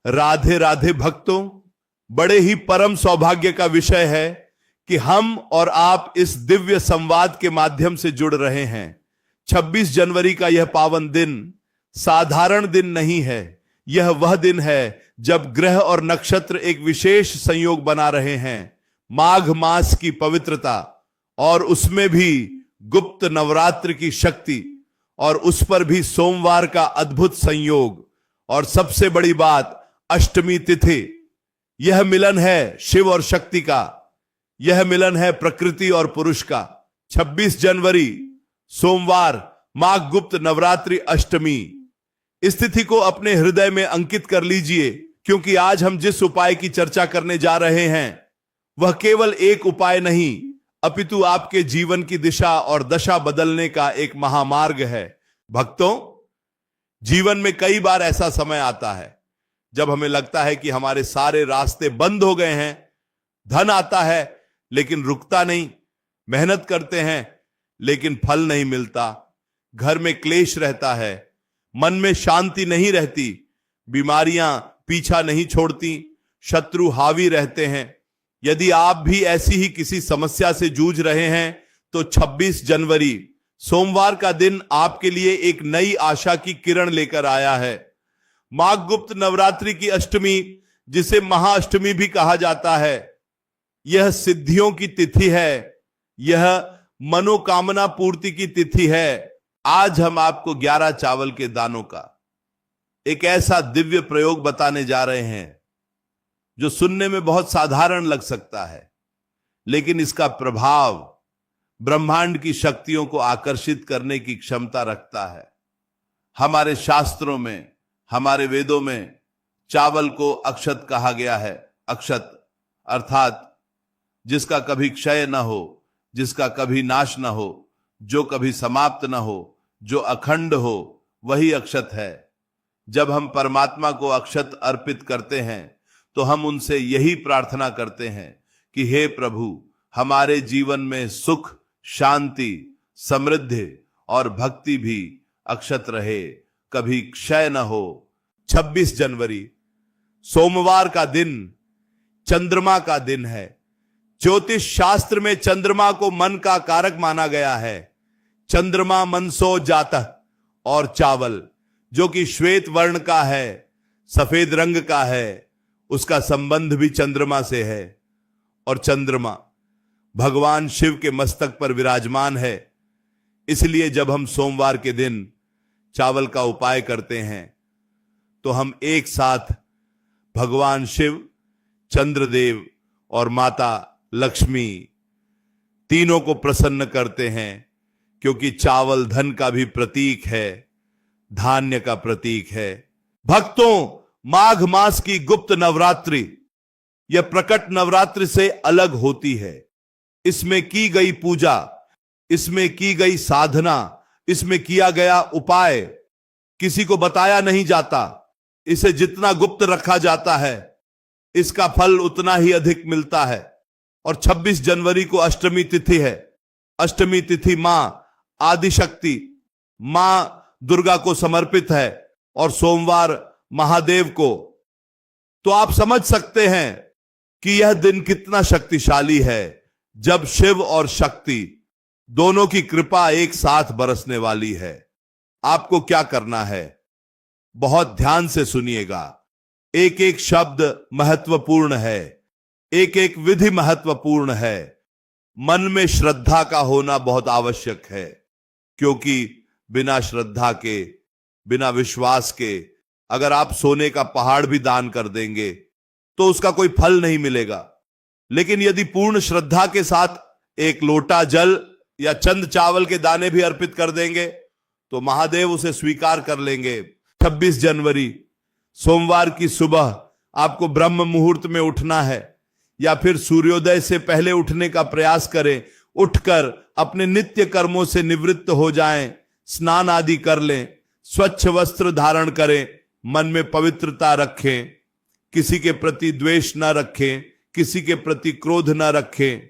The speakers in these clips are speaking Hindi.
राधे राधे भक्तों, बड़े ही परम सौभाग्य का विषय है कि हम और आप इस दिव्य संवाद के माध्यम से जुड़ रहे हैं। 26 जनवरी का यह पावन दिन साधारण दिन नहीं है। यह वह दिन है जब ग्रह और नक्षत्र एक विशेष संयोग बना रहे हैं। माघ मास की पवित्रता और उसमें भी गुप्त नवरात्र की शक्ति और उस पर भी सोमवार का अद्भुत संयोग और सबसे बड़ी बात अष्टमी तिथि। यह मिलन है शिव और शक्ति का, यह मिलन है प्रकृति और पुरुष का। 26 जनवरी सोमवार, माघ गुप्त नवरात्रि अष्टमी। इस तिथि को अपने हृदय में अंकित कर लीजिए, क्योंकि आज हम जिस उपाय की चर्चा करने जा रहे हैं वह केवल एक उपाय नहीं, अपितु आपके जीवन की दिशा और दशा बदलने का एक महामार्ग है। भक्तों, जीवन में कई बार ऐसा समय आता है जब हमें लगता है कि हमारे सारे रास्ते बंद हो गए हैं। धन आता है लेकिन रुकता नहीं, मेहनत करते हैं लेकिन फल नहीं मिलता, घर में क्लेश रहता है, मन में शांति नहीं रहती, बीमारियां पीछा नहीं छोड़ती, शत्रु हावी रहते हैं। यदि आप भी ऐसी ही किसी समस्या से जूझ रहे हैं तो 26 जनवरी सोमवार का दिन आपके लिए एक नई आशा की किरण लेकर आया है। माघ गुप्त नवरात्रि की अष्टमी, जिसे महाअष्टमी भी कहा जाता है, यह सिद्धियों की तिथि है, यह मनोकामना पूर्ति की तिथि है। आज हम आपको 11 चावल के दानों का एक ऐसा दिव्य प्रयोग बताने जा रहे हैं जो सुनने में बहुत साधारण लग सकता है, लेकिन इसका प्रभाव ब्रह्मांड की शक्तियों को आकर्षित करने की क्षमता रखता है। हमारे शास्त्रों में, हमारे वेदों में चावल को अक्षत कहा गया है। अक्षत अर्थात जिसका कभी क्षय न हो, जिसका कभी नाश न हो, जो कभी समाप्त न हो, जो अखंड हो, वही अक्षत है। जब हम परमात्मा को अक्षत अर्पित करते हैं तो हम उनसे यही प्रार्थना करते हैं कि हे प्रभु, हमारे जीवन में सुख, शांति, समृद्धि और भक्ति भी अक्षत रहे, कभी क्षय न हो। 26 जनवरी सोमवार का दिन चंद्रमा का दिन है। ज्योतिष शास्त्र में चंद्रमा को मन का कारक माना गया है। चंद्रमा मनसो जातः, और चावल जो कि श्वेत वर्ण का है, सफेद रंग का है, उसका संबंध भी चंद्रमा से है। और चंद्रमा भगवान शिव के मस्तक पर विराजमान है। इसलिए जब हम सोमवार के दिन चावल का उपाय करते हैं तो हम एक साथ भगवान शिव, चंद्रदेव और माता लक्ष्मी तीनों को प्रसन्न करते हैं, क्योंकि चावल धन का भी प्रतीक है, धान्य का प्रतीक है। भक्तों, माघ मास की गुप्त नवरात्रि यह प्रकट नवरात्रि से अलग होती है। इसमें की गई पूजा, इसमें की गई साधना, इसमें किया गया उपाय किसी को बताया नहीं जाता। इसे जितना गुप्त रखा जाता है इसका फल उतना ही अधिक मिलता है। और 26 जनवरी को अष्टमी तिथि है। अष्टमी तिथि मां आदिशक्ति, मां दुर्गा को समर्पित है और सोमवार महादेव को। तो आप समझ सकते हैं कि यह दिन कितना शक्तिशाली है, जब शिव और शक्ति दोनों की कृपा एक साथ बरसने वाली है। आपको क्या करना है, बहुत ध्यान से सुनिएगा। एक एक शब्द महत्वपूर्ण है, एक एक विधि महत्वपूर्ण है। मन में श्रद्धा का होना बहुत आवश्यक है, क्योंकि बिना श्रद्धा के, बिना विश्वास के अगर आप सोने का पहाड़ भी दान कर देंगे तो उसका कोई फल नहीं मिलेगा। लेकिन यदि पूर्ण श्रद्धा के साथ एक लोटा जल या चंद चावल के दाने भी अर्पित कर देंगे तो महादेव उसे स्वीकार कर लेंगे। 26 जनवरी सोमवार की सुबह आपको ब्रह्म मुहूर्त में उठना है, या फिर सूर्योदय से पहले उठने का प्रयास करें। उठकर अपने नित्य कर्मों से निवृत्त हो जाएं, स्नान आदि कर लें, स्वच्छ वस्त्र धारण करें, मन में पवित्रता रखें, किसी के प्रति द्वेष न रखें, किसी के प्रति क्रोध न रखें,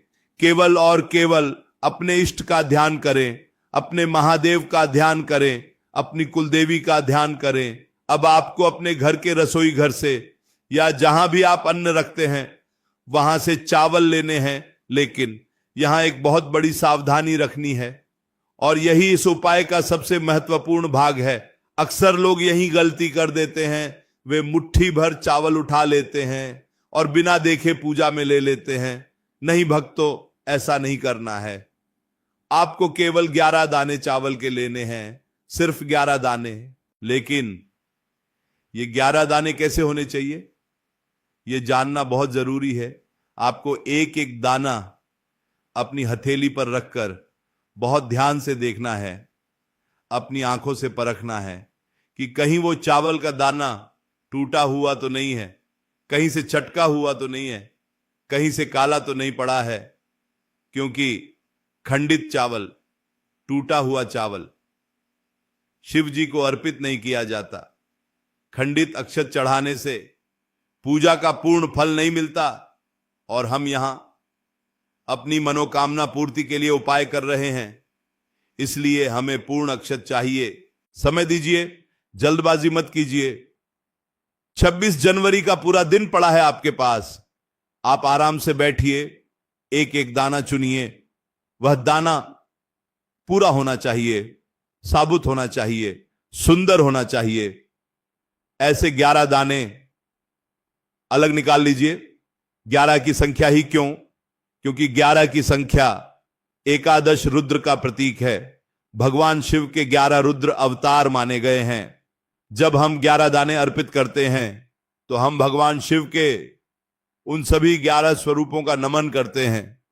केवल और केवल अपने इष्ट का ध्यान करें, अपने महादेव का ध्यान करें, अपनी कुलदेवी का ध्यान करें। अब आपको अपने घर के रसोई घर से या जहां भी आप अन्न रखते हैं वहां से चावल लेने हैं, लेकिन यहां एक बहुत बड़ी सावधानी रखनी है और यही इस उपाय का सबसे महत्वपूर्ण भाग है। अक्सर लोग यही गलती कर देते हैं, वे मुट्ठी भर चावल उठा लेते हैं और बिना देखे पूजा में ले लेते हैं। नहीं भक्तों, ऐसा नहीं करना है। आपको केवल 11 दाने चावल के लेने हैं, सिर्फ 11 दाने। लेकिन ये 11 दाने कैसे होने चाहिए, ये जानना बहुत जरूरी है। आपको एक एक दाना अपनी हथेली पर रखकर बहुत ध्यान से देखना है, अपनी आंखों से परखना है कि कहीं वो चावल का दाना टूटा हुआ तो नहीं है, कहीं से चटका हुआ तो नहीं है, कहीं से काला तो नहीं पड़ा है। क्योंकि खंडित चावल, टूटा हुआ चावल शिव जी को अर्पित नहीं किया जाता। खंडित अक्षत चढ़ाने से पूजा का पूर्ण फल नहीं मिलता और हम यहां अपनी मनोकामना पूर्ति के लिए उपाय कर रहे हैं, इसलिए हमें पूर्ण अक्षत चाहिए। समय दीजिए, जल्दबाजी मत कीजिए। 26 जनवरी का पूरा दिन पड़ा है आपके पास। आप आराम से बैठिए, एक एक दाना चुनिए। वह दाना पूरा होना चाहिए, साबुत होना चाहिए, सुंदर होना चाहिए। ऐसे 11 दाने अलग निकाल लीजिए। 11 की संख्या ही क्यों? क्योंकि 11 की संख्या एकादश रुद्र का प्रतीक है। भगवान शिव के 11 रुद्र अवतार माने गए हैं। जब हम 11 दाने अर्पित करते हैं तो हम भगवान शिव के उन सभी 11 स्वरूपों का नमन करते हैं,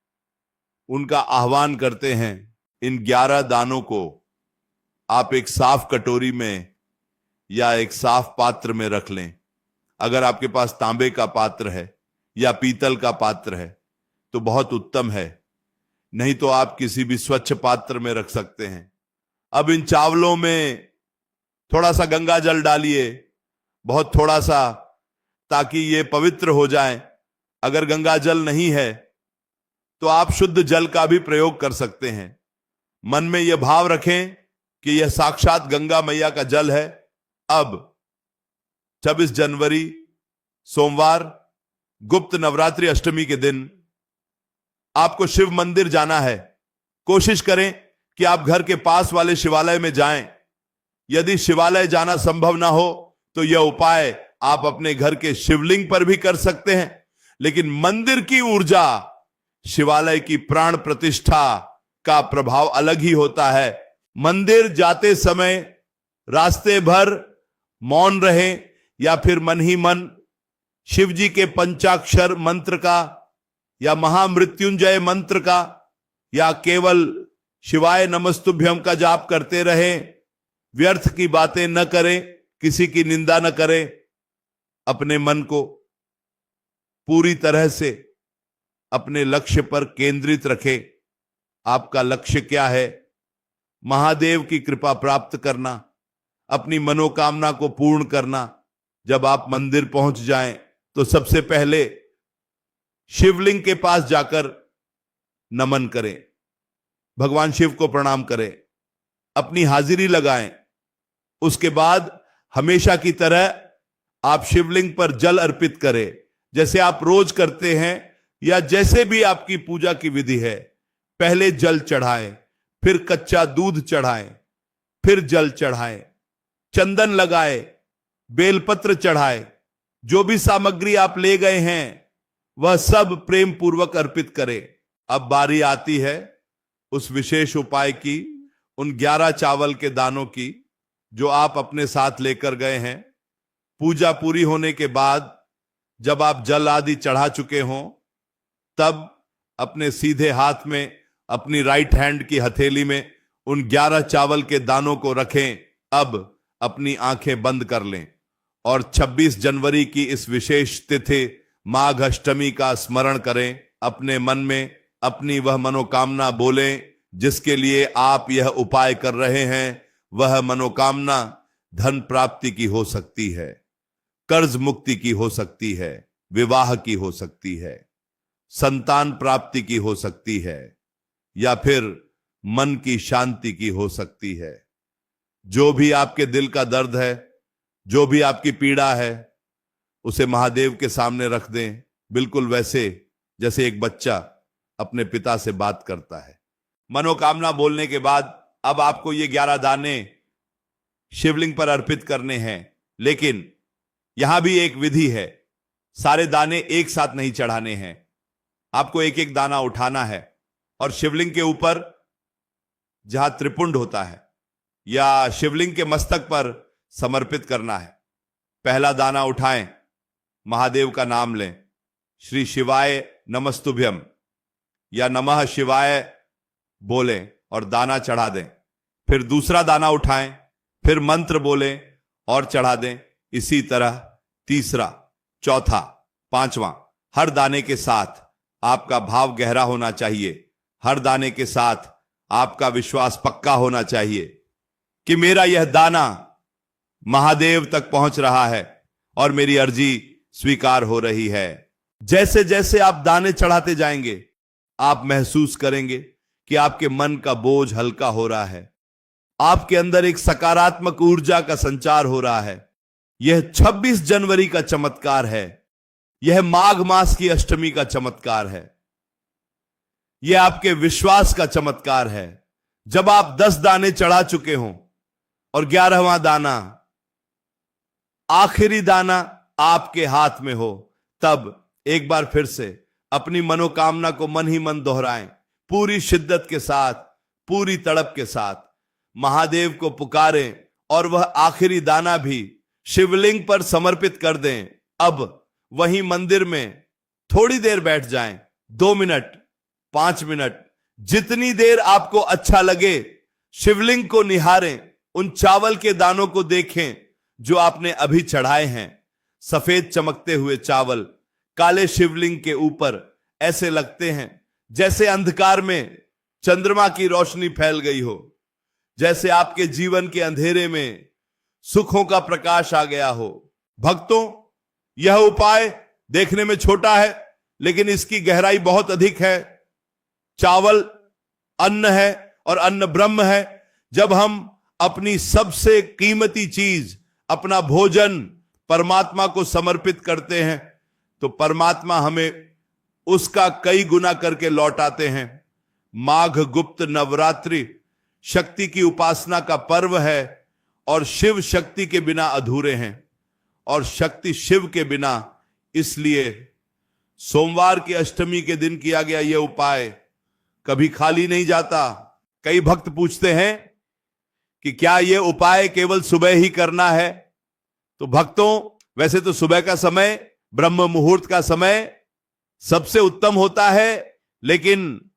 उनका आह्वान करते हैं। इन 11 दानों को आप एक साफ कटोरी में या एक साफ पात्र में रख लें। अगर आपके पास तांबे का पात्र है या पीतल का पात्र है तो बहुत उत्तम है, नहीं तो आप किसी भी स्वच्छ पात्र में रख सकते हैं। अब इन चावलों में थोड़ा सा गंगा जल डालिए, बहुत थोड़ा सा, ताकि ये पवित्र हो जाएं। अगर गंगा जल नहीं है तो आप शुद्ध जल का भी प्रयोग कर सकते हैं। मन में यह भाव रखें कि यह साक्षात गंगा मैया का जल है। अब 26 जनवरी सोमवार, गुप्त नवरात्रि अष्टमी के दिन आपको शिव मंदिर जाना है। कोशिश करें कि आप घर के पास वाले शिवालय में जाएं। यदि शिवालय जाना संभव ना हो तो यह उपाय आप अपने घर के शिवलिंग पर भी कर सकते हैं। लेकिन मंदिर की ऊर्जा, शिवालय की प्राण प्रतिष्ठा का प्रभाव अलग ही होता है। मंदिर जाते समय रास्ते भर मौन रहें या फिर मन ही मन शिव जी के पंचाक्षर मंत्र का या महामृत्युंजय मंत्र का या केवल शिवाय नमस्तुभ्यम का जाप करते रहें। व्यर्थ की बातें न करें, किसी की निंदा न करें। अपने मन को पूरी तरह से अपने लक्ष्य पर केंद्रित रखें। आपका लक्ष्य क्या है? महादेव की कृपा प्राप्त करना, अपनी मनोकामना को पूर्ण करना। जब आप मंदिर पहुंच जाएं तो सबसे पहले शिवलिंग के पास जाकर नमन करें, भगवान शिव को प्रणाम करें, अपनी हाजिरी लगाएं। उसके बाद हमेशा की तरह आप शिवलिंग पर जल अर्पित करें, जैसे आप रोज करते हैं या जैसे भी आपकी पूजा की विधि है। पहले जल चढ़ाएं, फिर कच्चा दूध चढ़ाएं, फिर जल चढ़ाएं, चंदन लगाएं, बेलपत्र चढ़ाएं। जो भी सामग्री आप ले गए हैं वह सब प्रेम पूर्वक अर्पित करें। अब बारी आती है उस विशेष उपाय की, उन 11 चावल के दानों की जो आप अपने साथ लेकर गए हैं। पूजा पूरी होने के बाद जब आप जल आदि चढ़ा चुके हों, तब अपने सीधे हाथ में, अपनी राइट हैंड की हथेली में उन 11 चावल के दानों को रखें। अब अपनी आंखें बंद कर लें और 26 जनवरी की इस विशेष तिथि माघ अष्टमी का स्मरण करें। अपने मन में अपनी वह मनोकामना बोलें जिसके लिए आप यह उपाय कर रहे हैं। वह मनोकामना धन प्राप्ति की हो सकती है, कर्ज मुक्ति की हो सकती है, विवाह की हो सकती है, संतान प्राप्ति की हो सकती है, या फिर मन की शांति की हो सकती है। जो भी आपके दिल का दर्द है, जो भी आपकी पीड़ा है, उसे महादेव के सामने रख दें, बिल्कुल वैसे जैसे एक बच्चा अपने पिता से बात करता है। मनोकामना बोलने के बाद अब आपको ये 11 दाने शिवलिंग पर अर्पित करने हैं, लेकिन यहां भी एक विधि है। सारे दाने एक साथ नहीं चढ़ाने हैं, आपको एक एक दाना उठाना है और शिवलिंग के ऊपर जहां त्रिपुंड होता है या शिवलिंग के मस्तक पर समर्पित करना है। पहला दाना उठाएं, महादेव का नाम लें, श्री शिवाय नमस्तुभ्यम या नमः शिवाय बोलें और दाना चढ़ा दें। फिर दूसरा दाना उठाएं, फिर मंत्र बोलें और चढ़ा दें। इसी तरह तीसरा, चौथा, पांचवा। हर दाने के साथ आपका भाव गहरा होना चाहिए, हर दाने के साथ आपका विश्वास पक्का होना चाहिए कि मेरा यह दाना महादेव तक पहुंच रहा है और मेरी अर्जी स्वीकार हो रही है। जैसे जैसे आप दाने चढ़ाते जाएंगे, आप महसूस करेंगे कि आपके मन का बोझ हल्का हो रहा है, आपके अंदर एक सकारात्मक ऊर्जा का संचार हो रहा है। यह 26 जनवरी का चमत्कार है, यह माघ मास की अष्टमी का चमत्कार है, यह आपके विश्वास का चमत्कार है। जब आप 10 दाने चढ़ा चुके हों और 11वां दाना, आखिरी दाना आपके हाथ में हो, तब एक बार फिर से अपनी मनोकामना को मन ही मन दोहराएं, पूरी शिद्दत के साथ, पूरी तड़प के साथ महादेव को पुकारें और वह आखिरी दाना भी शिवलिंग पर समर्पित कर दें। अब वहीं मंदिर में थोड़ी देर बैठ जाएं, 2 मिनट, 5 मिनट, जितनी देर आपको अच्छा लगे। शिवलिंग को निहारें, उन चावल के दानों को देखें जो आपने अभी चढ़ाए हैं। सफेद चमकते हुए चावल काले शिवलिंग के ऊपर ऐसे लगते हैं जैसे अंधकार में चंद्रमा की रोशनी फैल गई हो, जैसे आपके जीवन के अंधेरे में सुखों का प्रकाश आ गया हो। भक्तों, यह उपाय देखने में छोटा है, लेकिन इसकी गहराई बहुत अधिक है। चावल अन्न है और अन्न ब्रह्म है। जब हम अपनी सबसे कीमती चीज, अपना भोजन परमात्मा को समर्पित करते हैं, तो परमात्मा हमें उसका कई गुना करके लौटाते हैं। माघ गुप्त नवरात्रि शक्ति की उपासना का पर्व है और शिव शक्ति के बिना अधूरे हैं और शक्ति शिव के बिना। इसलिए सोमवार की अष्टमी के दिन किया गया यह उपाय कभी खाली नहीं जाता। कई भक्त पूछते हैं कि क्या यह उपाय केवल सुबह ही करना है? तो भक्तों, वैसे तो सुबह का समय, ब्रह्म मुहूर्त का समय सबसे उत्तम होता है, लेकिन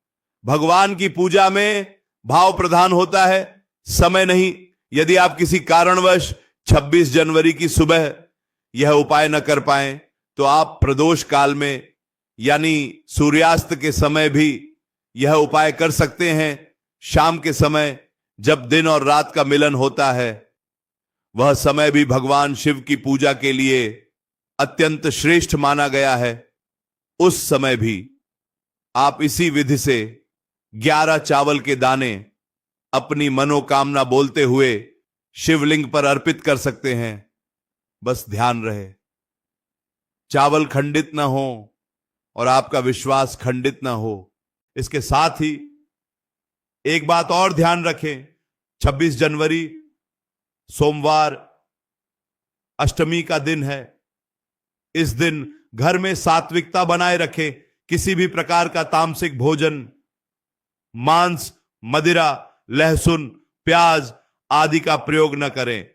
भगवान की पूजा में भाव प्रधान होता है, समय नहीं। यदि आप किसी कारणवश 26 जनवरी की सुबह यह उपाय न कर पाए, तो आप प्रदोष काल में यानी सूर्यास्त के समय भी यह उपाय कर सकते हैं। शाम के समय जब दिन और रात का मिलन होता है, वह समय भी भगवान शिव की पूजा के लिए अत्यंत श्रेष्ठ माना गया है। उस समय भी आप इसी विधि से 11 चावल के दाने अपनी मनोकामना बोलते हुए शिवलिंग पर अर्पित कर सकते हैं। बस ध्यान रहे, चावल खंडित ना हो और आपका विश्वास खंडित ना हो। इसके साथ ही एक बात और ध्यान रखें, 26 जनवरी सोमवार अष्टमी का दिन है। इस दिन घर में सात्विकता बनाए रखें। किसी भी प्रकार का तामसिक भोजन, मांस, मदिरा, लहसुन, प्याज आदि का प्रयोग न करें।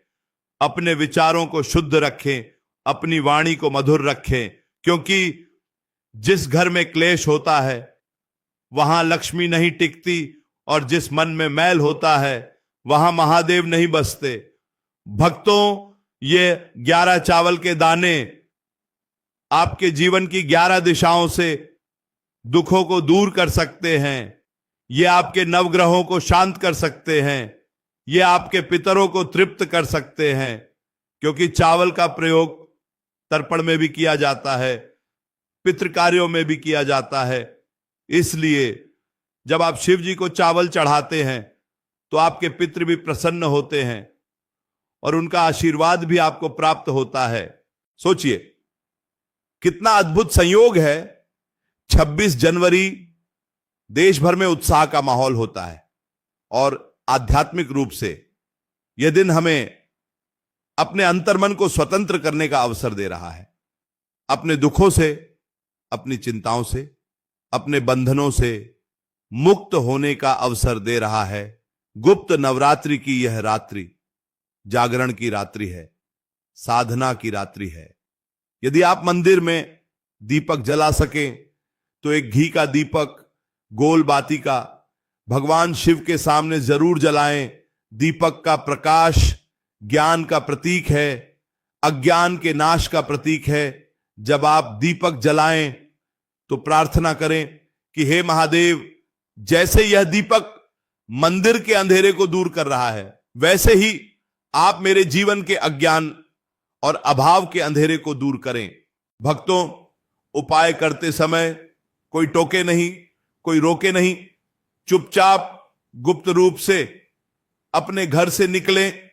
अपने विचारों को शुद्ध रखें, अपनी वाणी को मधुर रखें, क्योंकि जिस घर में क्लेश होता है वहां लक्ष्मी नहीं टिकती और जिस मन में मैल होता है वहां महादेव नहीं बसते। भक्तों, ये 11 चावल के दाने आपके जीवन की 11 दिशाओं से दुखों को दूर कर सकते हैं। ये आपके नवग्रहों को शांत कर सकते हैं। ये आपके पितरों को तृप्त कर सकते हैं, क्योंकि चावल का प्रयोग तर्पण में भी किया जाता है, पितृ कार्यों में भी किया जाता है। इसलिए जब आप शिव जी को चावल चढ़ाते हैं तो आपके पितृ भी प्रसन्न होते हैं और उनका आशीर्वाद भी आपको प्राप्त होता है। सोचिए, कितना अद्भुत संयोग है। 26 जनवरी देश भर में उत्साह का माहौल होता है और आध्यात्मिक रूप से यह दिन हमें अपने अंतर्मन को स्वतंत्र करने का अवसर दे रहा है, अपने दुखों से, अपनी चिंताओं से, अपने बंधनों से मुक्त होने का अवसर दे रहा है। गुप्त नवरात्रि की यह रात्रि जागरण की रात्रि है, साधना की रात्रि है। यदि आप मंदिर में दीपक जला सकें तो एक घी का दीपक, गोल बाती का भगवान शिव के सामने जरूर जलाएं। दीपक का प्रकाश ज्ञान का प्रतीक है, अज्ञान के नाश का प्रतीक है। जब आप दीपक जलाएं तो प्रार्थना करें कि हे महादेव, जैसे यह दीपक मंदिर के अंधेरे को दूर कर रहा है, वैसे ही आप मेरे जीवन के अज्ञान और अभाव के अंधेरे को दूर करें। भक्तों, उपाय करते समय कोई टोके नहीं, कोई रोके नहीं। चुपचाप गुप्त रूप से अपने घर से निकलें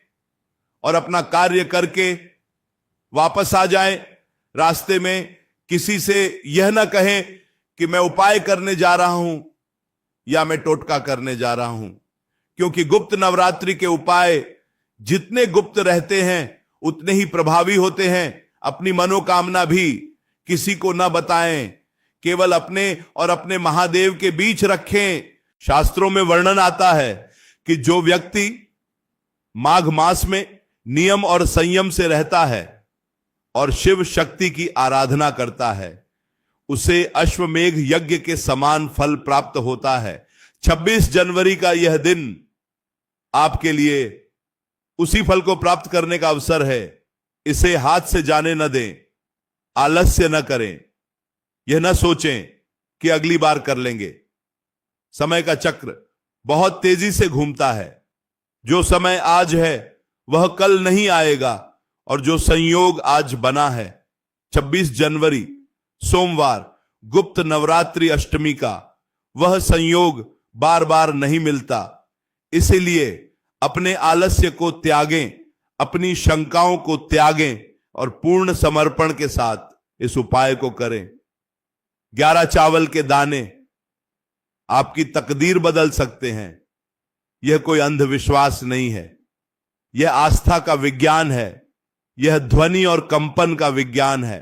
और अपना कार्य करके वापस आ जाएं। रास्ते में किसी से यह ना कहें कि मैं उपाय करने जा रहा हूं या मैं टोटका करने जा रहा हूं, क्योंकि गुप्त नवरात्रि के उपाय जितने गुप्त रहते हैं उतने ही प्रभावी होते हैं। अपनी मनोकामना भी किसी को ना बताएं, केवल अपने और अपने महादेव के बीच रखें। शास्त्रों में वर्णन आता है कि जो व्यक्ति माघ मास में नियम और संयम से रहता है और शिव शक्ति की आराधना करता है, उसे अश्वमेघ यज्ञ के समान फल प्राप्त होता है। 26 जनवरी का यह दिन आपके लिए उसी फल को प्राप्त करने का अवसर है। इसे हाथ से जाने न दें, आलस्य न करें, यह न सोचें कि अगली बार कर लेंगे। समय का चक्र बहुत तेजी से घूमता है। जो समय आज है वह कल नहीं आएगा, और जो संयोग आज बना है 26 जनवरी सोमवार गुप्त नवरात्रि अष्टमी का, वह संयोग बार बार नहीं मिलता। इसीलिए अपने आलस्य को त्यागें, अपनी शंकाओं को त्यागें और पूर्ण समर्पण के साथ इस उपाय को करें। 11 चावल के दाने आपकी तकदीर बदल सकते हैं। यह कोई अंधविश्वास नहीं है, यह आस्था का विज्ञान है, यह ध्वनि और कंपन का विज्ञान है,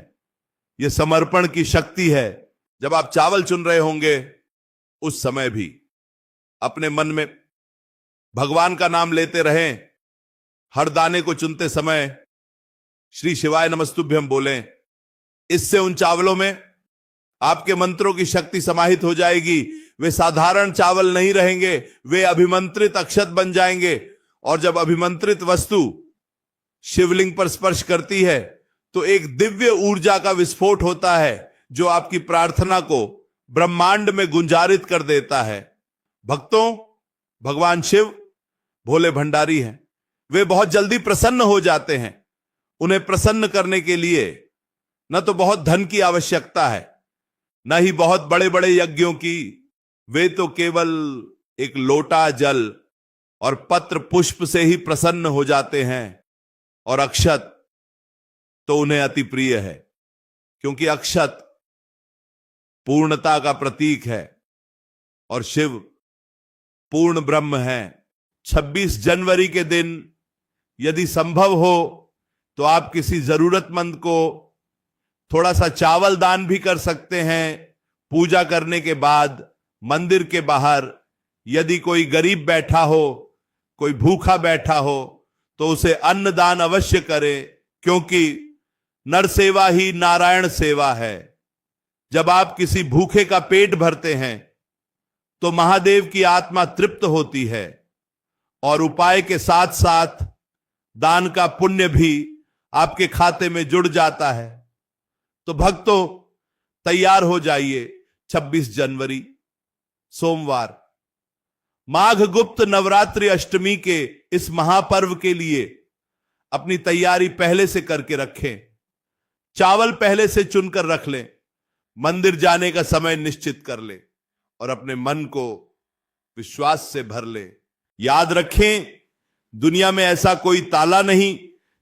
यह समर्पण की शक्ति है। जब आप चावल चुन रहे होंगे उस समय भी अपने मन में भगवान का नाम लेते रहें। हर दाने को चुनते समय श्री शिवाय नमस्तुभ्यम बोलें। इससे उन चावलों में आपके मंत्रों की शक्ति समाहित हो जाएगी। वे साधारण चावल नहीं रहेंगे, वे अभिमंत्रित अक्षत बन जाएंगे। और जब अभिमंत्रित वस्तु शिवलिंग पर स्पर्श करती है तो एक दिव्य ऊर्जा का विस्फोट होता है, जो आपकी प्रार्थना को ब्रह्मांड में गुंजारित कर देता है। भक्तों, भगवान शिव भोले भंडारी हैं। वे बहुत जल्दी प्रसन्न हो जाते हैं। उन्हें प्रसन्न करने के लिए न तो बहुत धन की आवश्यकता है, न ही बहुत बड़े बड़े यज्ञों की। वे तो केवल एक लोटा जल और पत्र पुष्प से ही प्रसन्न हो जाते हैं। और अक्षत तो उन्हें अति प्रिय है, क्योंकि अक्षत पूर्णता का प्रतीक है और शिव पूर्ण ब्रह्म है। 26 जनवरी के दिन यदि संभव हो तो आप किसी जरूरतमंद को थोड़ा सा चावल दान भी कर सकते हैं। पूजा करने के बाद मंदिर के बाहर यदि कोई गरीब बैठा हो, कोई भूखा बैठा हो, तो उसे अन्न दान अवश्य करें, क्योंकि नर सेवा ही नारायण सेवा है। जब आप किसी भूखे का पेट भरते हैं तो महादेव की आत्मा तृप्त होती है, और उपाय के साथ साथ दान का पुण्य भी आपके खाते में जुड़ जाता है। तो भक्तों, तैयार हो जाइए। 26 जनवरी सोमवार माघ गुप्त नवरात्रि अष्टमी के इस महापर्व के लिए अपनी तैयारी पहले से करके रखें। चावल पहले से चुनकर रख लें, मंदिर जाने का समय निश्चित कर लें और अपने मन को विश्वास से भर लें। याद रखें, दुनिया में ऐसा कोई ताला नहीं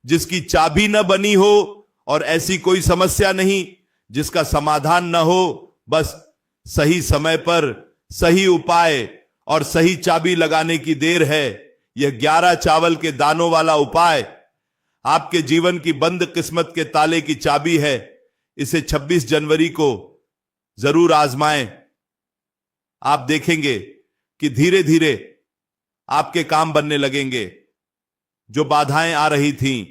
जिसकी चाबी न बनी हो, और ऐसी कोई समस्या नहीं जिसका समाधान न हो, बस सही समय पर सही उपाय और सही चाबी लगाने की देर है। यह 11 चावल के दानों वाला उपाय आपके जीवन की बंद किस्मत के ताले की चाबी है। इसे 26 जनवरी को जरूर आजमाएं। आप देखेंगे कि धीरे धीरे आपके काम बनने लगेंगे। जो बाधाएं आ रही थीं